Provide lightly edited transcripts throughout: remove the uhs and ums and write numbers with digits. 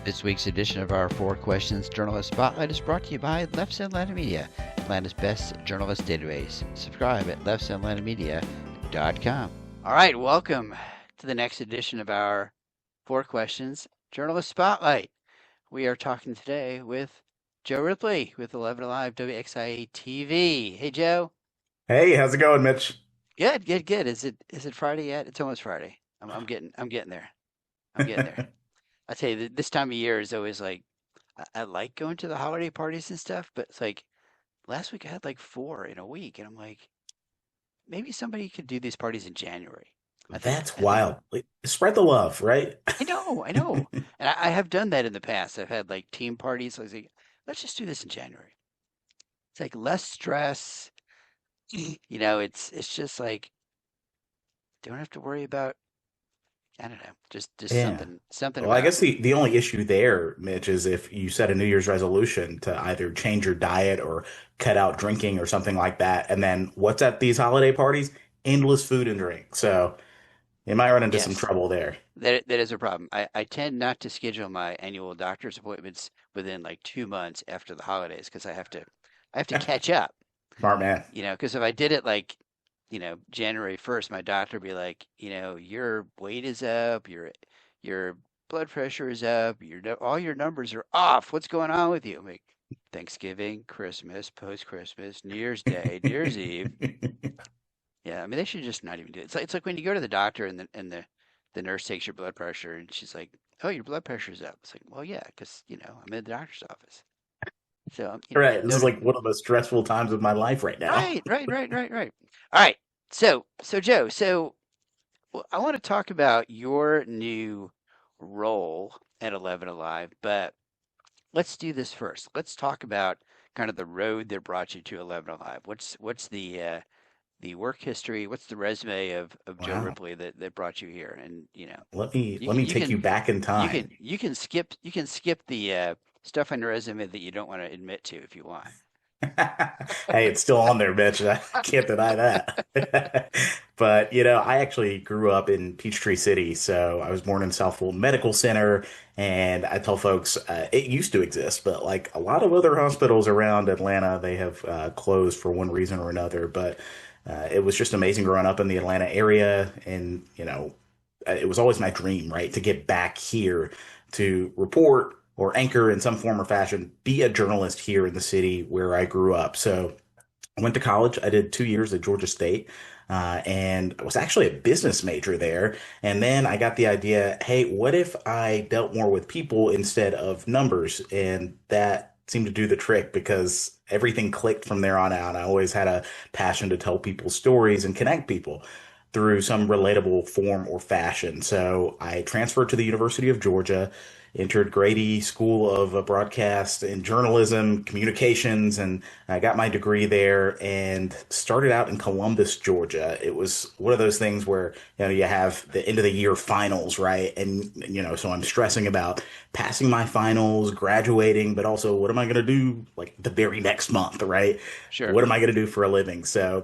This week's edition of our Four Questions Journalist Spotlight is brought to you by Leff Atlanta Media, Atlanta's best journalist database. Subscribe at leffsatlantamedia.com. All right, welcome to the next edition of our Four Questions Journalist Spotlight. We are talking today with Joe Ripley with 11Alive WXIA TV. Hey, Joe. Hey, how's it going, Mitch? Good, good, good. Is it Friday yet? It's almost Friday. I'm getting there. I'm getting there. I tell you, this time of year is always like, I like going to the holiday parties and stuff, but it's like last week I had like four in a week, and I'm like, maybe somebody could do these parties in January. I think, That's I think, wild. Like, spread the love, right? I know, and I have done that in the past. I've had like team parties. I was like, let's just do this in January. It's like less stress. It's just like don't have to worry about. I don't know, just Yeah. something Well, I about. guess the only issue there, Mitch, is if you set a New Year's resolution to either change your diet or cut out drinking or something like that, and then what's at these holiday parties? Endless food and drink. So you might run into some Yes. trouble there. That is a problem. I tend not to schedule my annual doctor's appointments within like 2 months after the holidays because I have to catch up, Smart man. because if I did it like, January 1st, my doctor would be like, your weight is up, your blood pressure is up, all your numbers are off. What's going on with you? I'm like, Thanksgiving, Christmas, post Christmas, New Year's Day, New Year's Eve. Yeah, I mean they should just not even do it. It's like when you go to the doctor and the nurse takes your blood pressure and she's like, "Oh, your blood pressure's up." It's like, "Well, yeah, because I'm in the doctor's office." So Right. This no, is like one of the most stressful times of my life right now. right, right, right, right, right. All right. So Joe, well, I want to talk about your new role at 11 Alive, but let's do this first. Let's talk about kind of the road that brought you to 11 Alive. What's the work history? What's the resume of Joe Wow. Ripley that brought you here? And Let me you let can me you take can you back in you can time. you can skip the stuff on your resume that you don't want to admit to if you want. Hey, it's still on there, Mitch. I can't deny that. But, I actually grew up in Peachtree City. So I was born in South Fulton Medical Center. And I tell folks it used to exist, but like a lot of other hospitals around Atlanta, they have closed for one reason or another. But it was just amazing growing up in the Atlanta area. And, it was always my dream, right, to get back here to report or anchor in some form or fashion, be a journalist here in the city where I grew up. So I went to college. I did 2 years at Georgia State. And I was actually a business major there. And then I got the idea, hey, what if I dealt more with people instead of numbers? And that seemed to do the trick because everything clicked from there on out. I always had a passion to tell people stories and connect people through some relatable form or fashion. So I transferred to the University of Georgia, entered Grady School of Broadcast and Journalism, Communications, and I got my degree there and started out in Columbus, Georgia. It was one of those things where, you have the end of the year finals, right? And, so I'm stressing about passing my finals, graduating, but also what am I going to do like the very next month, right? Sure. What am I going to do for a living? So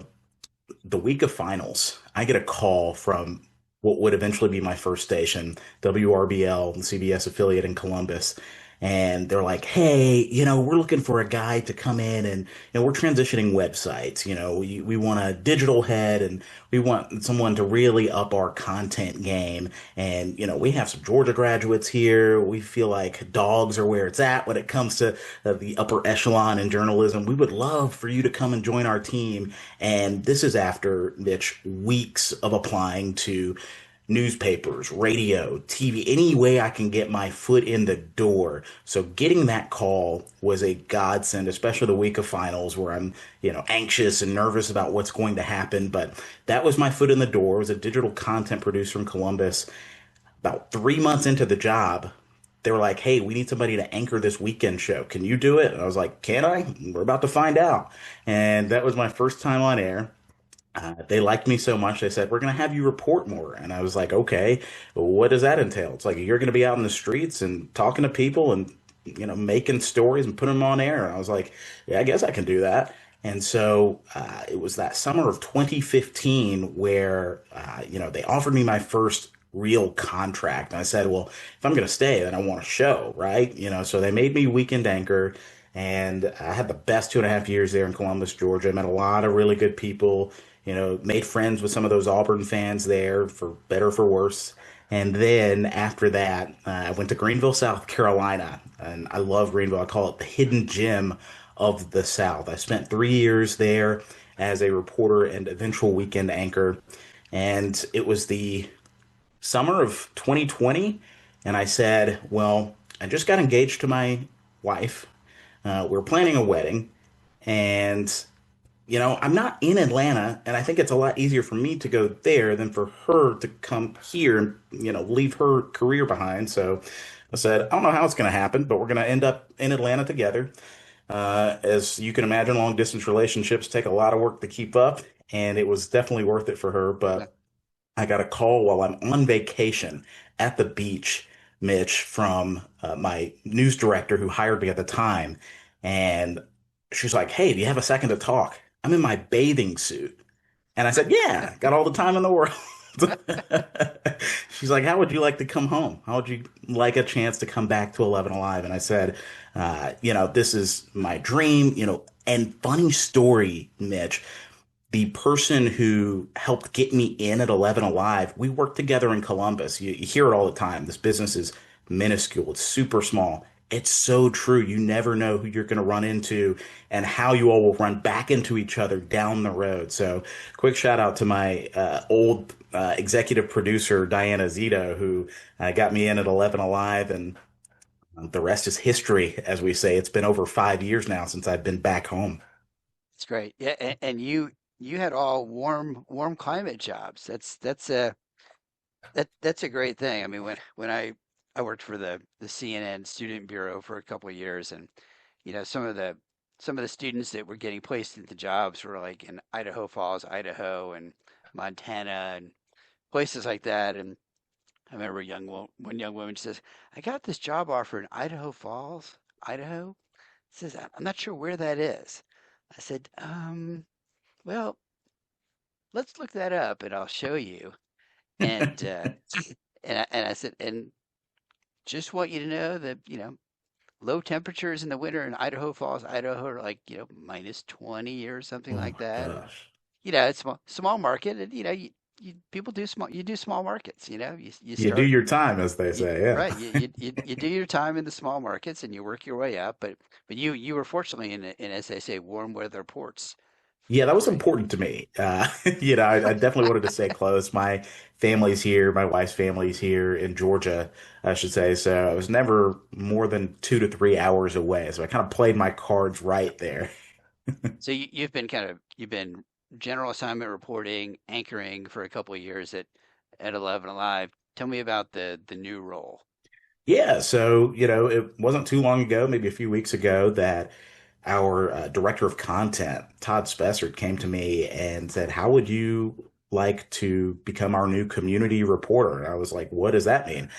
the week of finals, I get a call from what would eventually be my first station, WRBL, the CBS affiliate in Columbus. And they're like, hey, we're looking for a guy to come in and, we're transitioning websites. We want a digital head and we want someone to really up our content game. And, we have some Georgia graduates here. We feel like dogs are where it's at when it comes to the upper echelon in journalism. We would love for you to come and join our team. And this is after, Mitch, weeks of applying to newspapers, radio, TV, any way I can get my foot in the door. So getting that call was a godsend, especially the week of finals where I'm, anxious and nervous about what's going to happen. But that was my foot in the door. I was a digital content producer from Columbus. About 3 months into the job, they were like, hey, we need somebody to anchor this weekend show. Can you do it? And I was like, can I? We're about to find out. And that was my first time on air. They liked me so much, they said, we're going to have you report more. And I was like, okay, well, what does that entail? It's like, you're going to be out in the streets and talking to people and, making stories and putting them on air. And I was like, yeah, I guess I can do that. And so it was that summer of 2015 where, they offered me my first real contract. And I said, well, if I'm going to stay, then I want a show, right? So they made me weekend anchor, and I had the best 2.5 years there in Columbus, Georgia. I met a lot of really good people, made friends with some of those Auburn fans there, for better or for worse. And then after that, I went to Greenville, South Carolina, and I love Greenville. I call it the hidden gem of the South. I spent 3 years there as a reporter and eventual weekend anchor, and it was the summer of 2020, and I said, well, I just got engaged to my wife. We're planning a wedding, and I'm not in Atlanta, and I think it's a lot easier for me to go there than for her to come here and, leave her career behind. So I said, I don't know how it's going to happen, but we're going to end up in Atlanta together. As you can imagine, long distance relationships take a lot of work to keep up, and it was definitely worth it for her. Yeah. But I got a call while I'm on vacation at the beach, Mitch, from my news director who hired me at the time. And she's like, hey, do you have a second to talk? I'm in my bathing suit. And I said, yeah, got all the time in the world. She's like, how would you like to come home? How would you like a chance to come back to 11 Alive? And I said, this is my dream, and funny story, Mitch. The person who helped get me in at 11 Alive, we worked together in Columbus. You hear it all the time. This business is minuscule. It's super small. It's so true. You never know who you're going to run into and how you all will run back into each other down the road. So, quick shout out to my old executive producer, Diana Zito, who got me in at 11 Alive. And the rest is history, as we say. It's been over 5 years now since I've been back home. It's great. Yeah, and you had all warm climate jobs. That's a great thing. I mean, when I worked for the CNN Student Bureau for a couple of years, and some of the students that were getting placed into jobs were like in Idaho Falls, Idaho, and Montana, and places like that. And I remember one young woman says, "I got this job offer in Idaho Falls, Idaho." Says, "I'm not sure where that is." I said, well, let's look that up, and I'll show you." And I said, and just want you to know that, low temperatures in the winter in Idaho Falls, Idaho are like, -20 or something Oh like my that. And, gosh. it's small market. And, people do you do small markets, you You do start, your time, as they say. Yeah. right. You do your time in the small markets and you work your way up. But you were fortunately in, as they say, warm weather ports Yeah, that was for, important to me. I definitely wanted to stay close. My family's here, my wife's family's here in Georgia, I should say. So I was never more than 2 to 3 hours away. So I kind of played my cards right there. so you've been general assignment reporting, anchoring for a couple of years at 11 Alive. Tell me about the new role. Yeah, so, it wasn't too long ago, maybe a few weeks ago, that our director of content, Todd Spessard, came to me and said, how would you like to become our new community reporter? And I was like, what does that mean?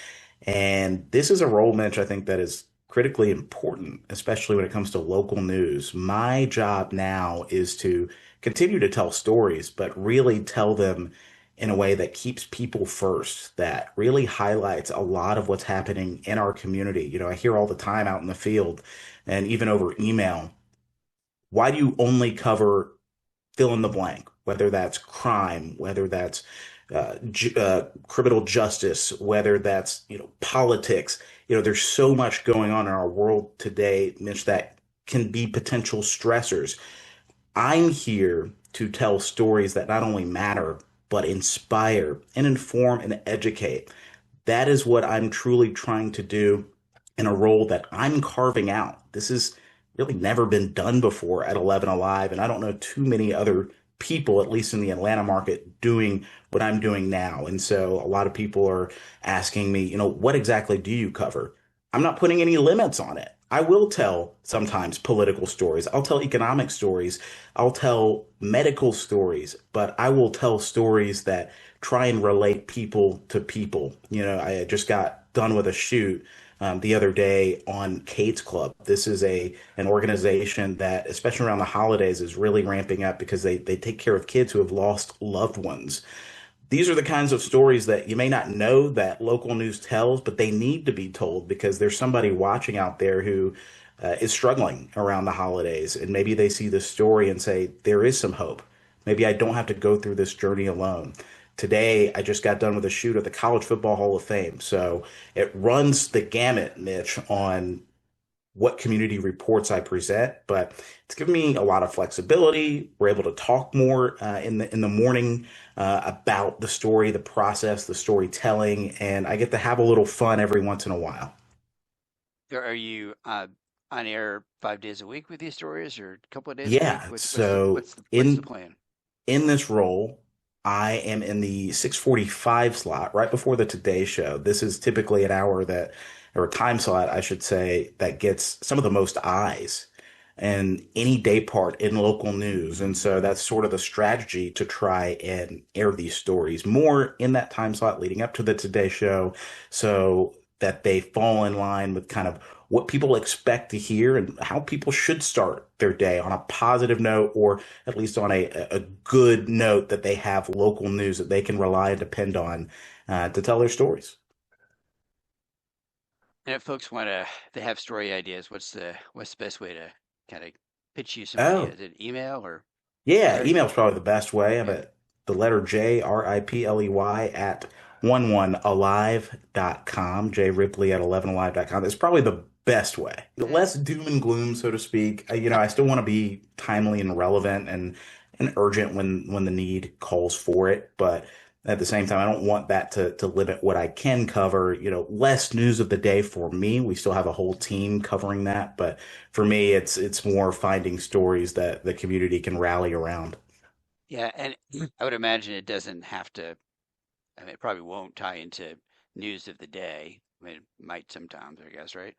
And this is a role, Mitch, I think that is critically important, especially when it comes to local news. My job now is to continue to tell stories, but really tell them in a way that keeps people first, that really highlights a lot of what's happening in our community. I hear all the time out in the field and even over email, why do you only cover fill in the blank, whether that's crime, whether that's criminal justice, whether that's politics. There's so much going on in our world today, Mitch, that can be potential stressors. I'm here to tell stories that not only matter, but inspire and inform and educate. That is what I'm truly trying to do in a role that I'm carving out. This has really never been done before at 11 Alive, and I don't know too many other people, at least in the Atlanta market, doing what I'm doing now. And so a lot of people are asking me, what exactly do you cover? I'm not putting any limits on it. I will tell sometimes political stories. I'll tell economic stories. I'll tell medical stories, but I will tell stories that try and relate people to people. I just got done with a shoot the other day on Kate's Club. This is an organization that, especially around the holidays, is really ramping up because they take care of kids who have lost loved ones. these are the kinds of stories that you may not know that local news tells, but they need to be told because there's somebody watching out there who is struggling around the holidays. And maybe they see this story and say, there is some hope. Maybe I don't have to go through this journey alone. Today, I just got done with a shoot at the College Football Hall of Fame. So it runs the gamut, Mitch, on what community reports I present, but it's given me a lot of flexibility. We're able to talk more in the morning about the story, the process, the storytelling, and I get to have a little fun every once in a while. Are you on air 5 days a week with these stories, or a couple of days a week? Yeah, What's the so what's the what's the in plan? in this role, I am in the 6:45 slot right before the Today Show. This is typically an hour that, or a time slot, I should say, that gets some of the most eyes and any day part in local news. And so that's sort of the strategy to try and air these stories more in that time slot leading up to the Today Show so that they fall in line with kind of what people expect to hear and how people should start their day on a positive note or at least on a good note that they have local news that they can rely and depend on to tell their stories. And if folks want to, they have story ideas. What's the best way to kind of pitch you some Oh, ideas? Is it email or yeah, how do email's probably the best way. I'm yeah? at the letter JRIPLEY at 11alive.com, jripley at 11alive.com. It's probably the best way. Eh, Less doom and gloom, so to speak. I still want to be timely and relevant and urgent when the need calls for it, but at the same time, I don't want that to limit what I can cover. Less news of the day for me. We still have a whole team covering that, but for me, it's more finding stories that the community can rally around. Yeah, and I would imagine it doesn't have to. I mean, it probably won't tie into news of the day. I mean, it might sometimes, I guess, right?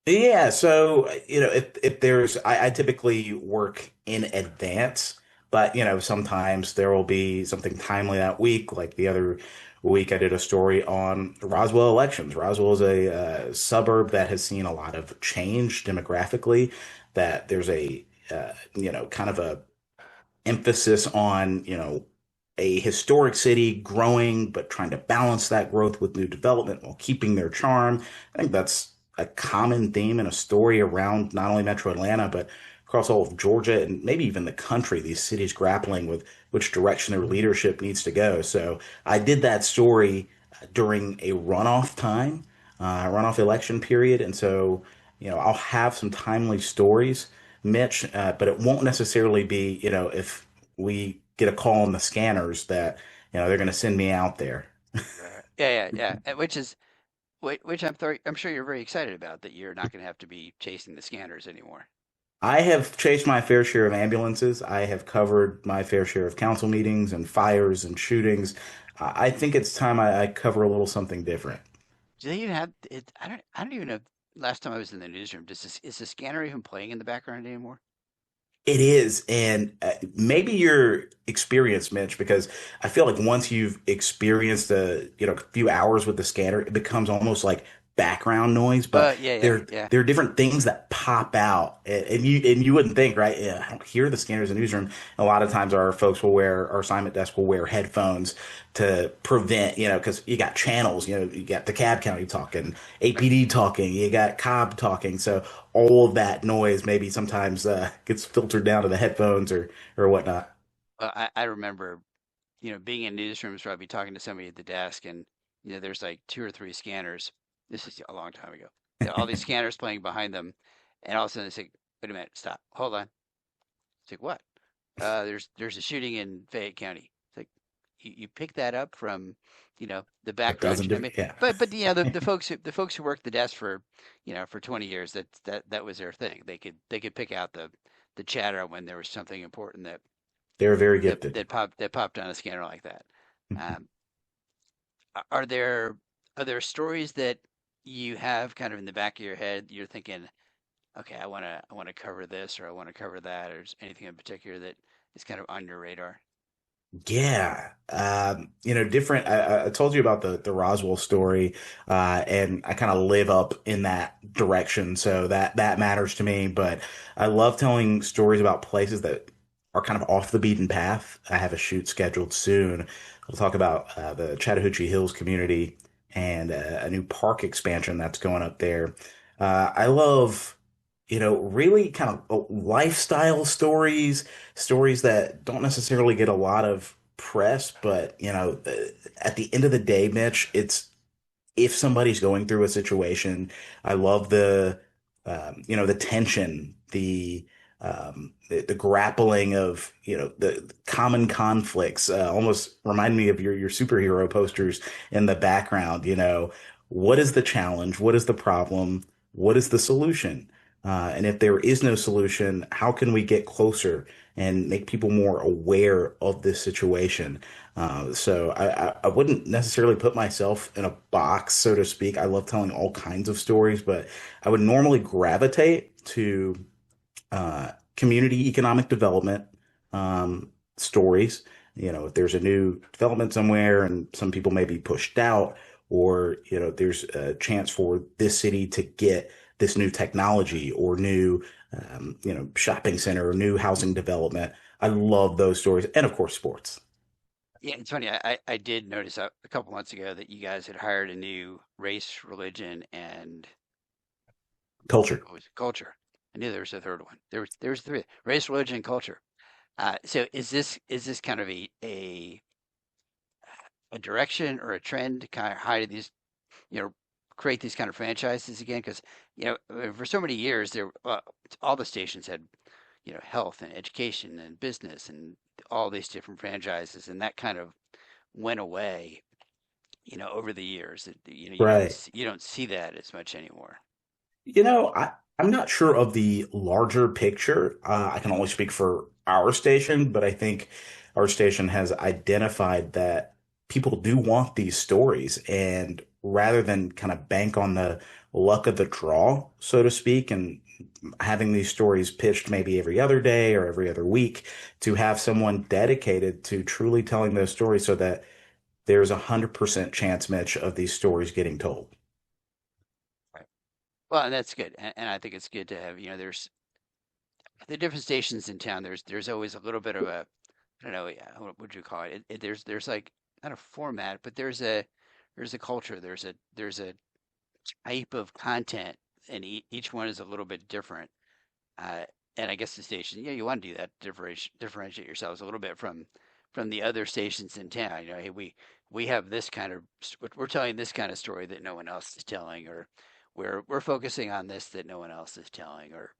Yeah, so if there's I typically work in advance, but sometimes there will be something timely that week. Like the other week, I did a story on Roswell elections. Roswell is a suburb that has seen a lot of change demographically. That there's a kind of a emphasis on, a historic city growing, but trying to balance that growth with new development while keeping their charm. I think that's a common theme in a story around not only Metro Atlanta, but across all of Georgia and maybe even the country, these cities grappling with which direction their leadership needs to go. So I did that story during a runoff time, runoff election period. And so, I'll have some timely stories, Mitch, but it won't necessarily be, if we get a call on the scanners that, they're going to send me out there. Right. Yeah. Which I'm sure you're very excited about that you're not going to have to be chasing the scanners anymore. I have chased my fair share of ambulances. I have covered my fair share of council meetings and fires and shootings. I think it's time I cover a little something different. Do they even have it? I don't even know. Last time I was in the newsroom, is the scanner even playing in the background anymore? It is, and maybe your experience, Mitch, because I feel like once you've experienced a few hours with the scanner, it becomes almost like background noise. But there Yeah. there are different things that pop out, and you wouldn't think, right? Yeah, I don't hear the scanners in the newsroom. A lot of times, our assignment desk will wear headphones to prevent, because you got channels, you got DeKalb County talking, APD talking, you got Cobb talking, so all of that noise maybe sometimes gets filtered down to the headphones or whatnot. I remember, being in newsrooms where I'd be talking to somebody at the desk, and there's like two or three scanners. This is a long time ago. All these scanners playing behind them, and all of a sudden they say, "Wait a minute, stop, hold on." It's like, what? There's a shooting in Fayette County. It's like you pick that up from, the A background. dozen I mean, different, yeah. but the folks who worked the desk for, for 20 years, that was their thing. They could pick out the chatter when there was something important that They're very that gifted. that popped on a scanner like that. Um, are there stories that you have kind of in the back of your head? You're thinking, okay, I want to cover this or I want to cover that, or is anything in particular that is kind of on your radar? Yeah. Different. I told you about the Roswell story, and I kind of live up in that direction. So that matters to me. But I love telling stories about places that are kind of off the beaten path. I have a shoot scheduled soon. We'll talk about the Chattahoochee Hills community and a new park expansion that's going up there. I love, really kind of lifestyle stories, stories that don't necessarily get a lot of press, but, at the end of the day, Mitch, it's if somebody's going through a situation, I love the tension, the grappling of, the common conflicts, almost remind me of your superhero posters in the background, what is the challenge? What is the problem? What is the solution? And if there is no solution, how can we get closer and make people more aware of this situation? So I wouldn't necessarily put myself in a box, so to speak. I love telling all kinds of stories, but I would normally gravitate to community economic development stories. If there's a new development somewhere and some people may be pushed out, or there's a chance for this city to get this new technology or new shopping center or new housing development. I love those stories, and of course, sports Yeah, it's funny. I did notice a couple months ago that you guys had hired a new race, religion, and culture. what was it? Culture. I knew there was a third one. There was three: race, religion, and culture. So is this kind of a direction or a trend to kind of hide these, you know, create these kind of franchises again? Because for so many years there, all the stations had health and education and business and all these different franchises, and that kind of went away, over the years. You don't Right. see that as much anymore. I'm not sure of the larger picture. I can only speak for our station, but I think our station has identified that people do want these stories. And rather than kind of bank on the luck of the draw, so to speak, and having these stories pitched maybe every other day or every other week, to have someone dedicated to truly telling those stories so that there's 100% chance, Mitch, of these stories getting told. Right. Well, and that's good, and I think it's good to have there's the different stations in town. There's always a little bit of a I don't know, yeah, what would you call it? There's like not a format, but there's a culture. There's a type of content, and each one is a little bit different. Uh, and I guess the station, yeah, you want to do that, differentiate yourselves a little bit from the other stations in town. Hey, we have this kind of we're telling this kind of story that no one else is telling, or we're focusing on this that no one else is telling, or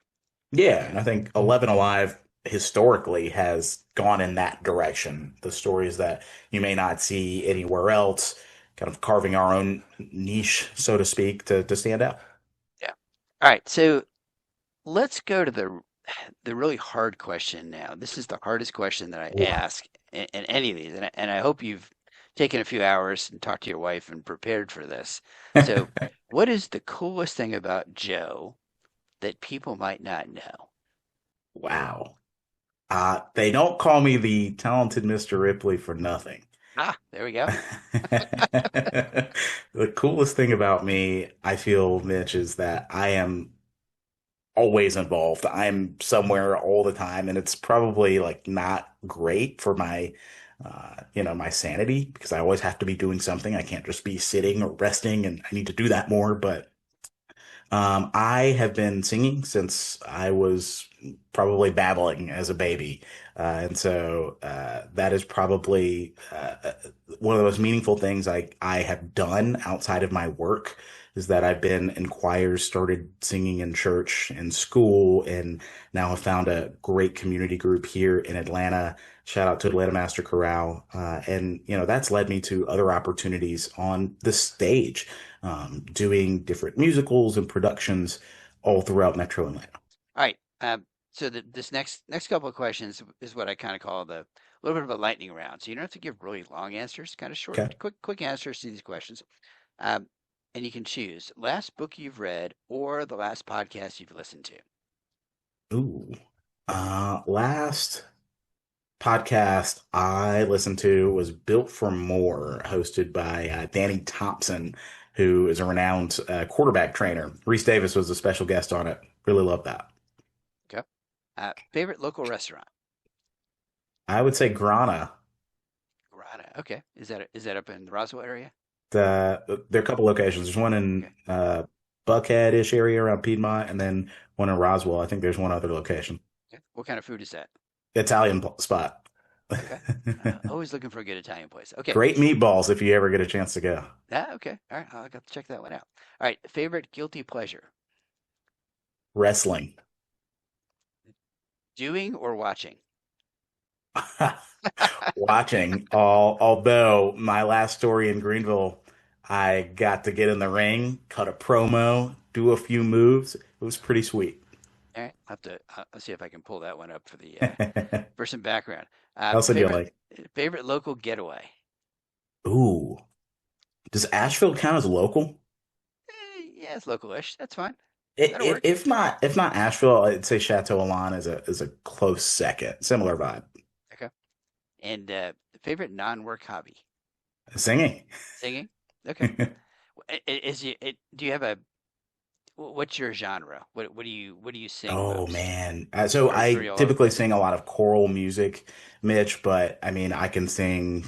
Yeah, and I think 11 Alive historically has gone in that direction. The stories that you may not see anywhere else, kind of carving our own niche, so to speak, to stand out. yeah. All right, so let's go to the really hard question now. This is the hardest question that I Ooh. ask in any of these, and I hope you've taken a few hours and talked to your wife and prepared for this. So, what is the coolest thing about Joe that people might not know? Wow. They don't call me the talented Mr. Ripley for nothing. Ah, there we go. The coolest thing about me, I feel, Mitch, is that I am always involved. I'm somewhere all the time, and it's probably like not great for my sanity because I always have to be doing something. I can't just be sitting or resting, and I need to do that more. But I have been singing since I was probably babbling as a baby. And so that is probably one of the most meaningful things I have done outside of my work is that I've been in choirs, started singing in church and school, and now have found a great community group here in Atlanta. Shout out to Atlanta Master Chorale. And, that's led me to other opportunities on the stage, doing different musicals and productions all throughout Metro Atlanta. All right. So this next couple of questions is what I kind of call the little bit of a lightning round. So you don't have to give really long answers, kind of short, Okay. quick answers to these questions. Um, and you can choose last book you've read or the last podcast you've listened to. Ooh. Last podcast I listened to was Built for More, hosted by Danny Thompson, who is a renowned quarterback trainer. Reese Davis was a special guest on it. Really love that. Okay. Favorite local restaurant. I would say Grana. Grana. Okay. Is that up in the Roswell area? There are a couple locations. There's one in Okay. Buckhead-ish area around Piedmont, and then one in Roswell. I think there's one other location. Okay. What kind of food is that? Spot. Okay. Always looking for a good Italian place. Okay. Great meatballs if you ever get a chance to go. Ah, okay. All right. I'll have to check that one out. All right. Favorite guilty pleasure? Wrestling. Doing or watching? Watching. Although my last story in Greenville, I got to get in the ring, cut a promo, do a few moves. It was pretty sweet. All right. I'll see if I can pull that one up for the How for some background. else did you Favorite like? favorite local getaway? Ooh, does Asheville count as local? Yeah, it's local-ish. That's fine. That'll If work. if not Asheville, I'd say Chateau Elan is a close second. Similar vibe. Okay. And favorite non-work hobby? Singing. Singing. Okay. Do you have a what's your genre? What do you sing Oh most? man. So Or are I you all over the typically place? sing a lot of choral music, Mitch, but I mean I can sing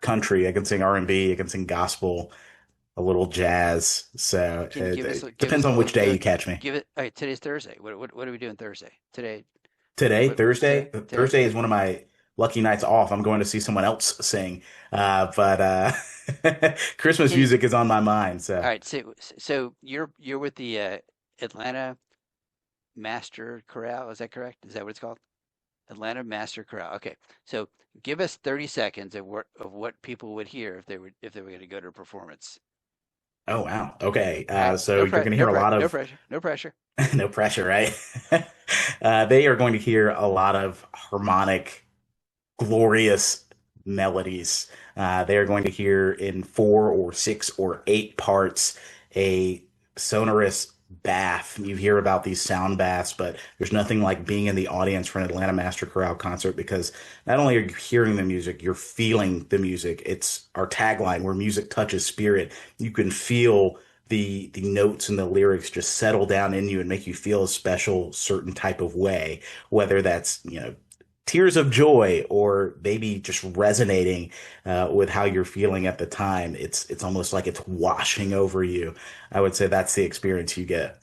country, I can sing R&B, I can sing gospel, a little jazz. So Can you it give us depends a on little which day you catch me. give it? All right, today's Thursday. What are we doing Thursday? Today? Today, What's today? Thursday, Today? Thursday is one of my lucky nights off. I'm going to see someone else sing. But Christmas Can you, music is on my mind. all So, right. So you're with the Atlanta Master Chorale. Is that correct? Is that what it's called? Atlanta Master Chorale. Okay. So give us 30 seconds of what people would hear if they were going to go to a performance. oh wow. Okay. All right. So you're going to hear a lot No of pressure. No pressure. no pressure, right? They are going to hear a lot of harmonic glorious melodies. They are going to hear in four or six or eight parts a sonorous bath. You hear about these sound baths, but there's nothing like being in the audience for an Atlanta Master Chorale concert because not only are you hearing the music, you're feeling the music. It's our tagline where music touches spirit. You can feel the notes and the lyrics just settle down in you and make you feel a special certain type of way, whether that's, tears of joy or maybe just resonating with how you're feeling at the time. It's almost like it's washing over you. I would say that's the experience you get.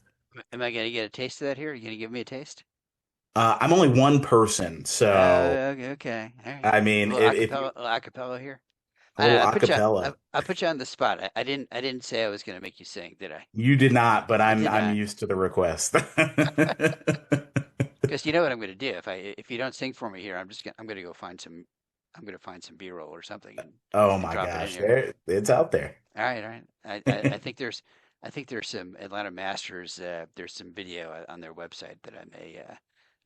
Am I going to get a taste of that here? Are you going to give me a taste? I'm only one person, so Okay, okay. All right. I mean, if A little acapella here. a I know. little acapella, I put you on the spot. I didn't say I was going to make you sing, did I? you did not, but I I'm did I'm not. used to the request. Because you know what I'm going to do if you don't sing for me here, I'm going to go I'm going to find some B-roll or something Oh and my drop it in gosh, here. it's out there. All right. I think there's some Atlanta Masters. There's some video on their website that I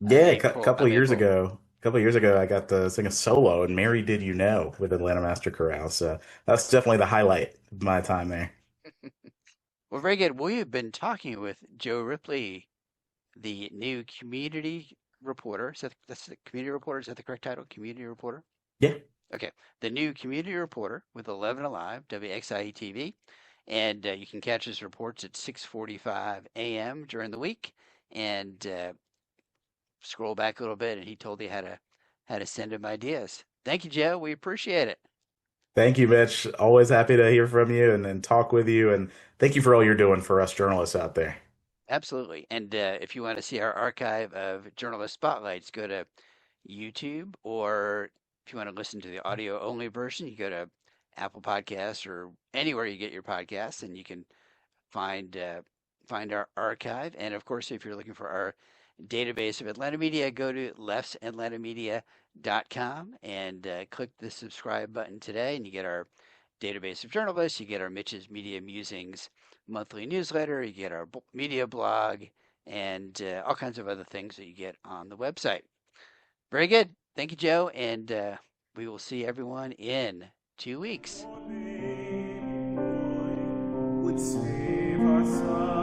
Yeah, may pull. I couple of may years pull. ago, I got to sing a solo and Mary Did You Know with Atlanta Master Chorale. So that's definitely the highlight of my time there. Well, very good. We have been talking with Joe Ripley, the new community reporter. That's the community reporter? Is that the correct title? Community reporter? Yeah. Okay. The new community reporter with 11 Alive, WXIA TV. And you can catch his reports at 6:45 a.m. during the week. And scroll back a little bit, and he told you how to send him ideas. Thank you, Joe. We appreciate it. Thank you, Mitch. Always happy to hear from you and talk with you. And thank you for all you're doing for us journalists out there. Absolutely. And if you want to see our archive of journalist spotlights, go to YouTube, or if you want to listen to the audio only version, you go to Apple Podcasts or anywhere you get your podcasts, and you can find find our archive. And of course, if you're looking for our database of Atlanta media, go to leftsatlantamedia.com and click the subscribe button today, and you get our database of journalists. You get our Mitch's Media Musings monthly newsletter. You get our media blog and all kinds of other things that you get on the website. Very good. Thank you, Joe. And we will see everyone in 2 weeks. Would save our son.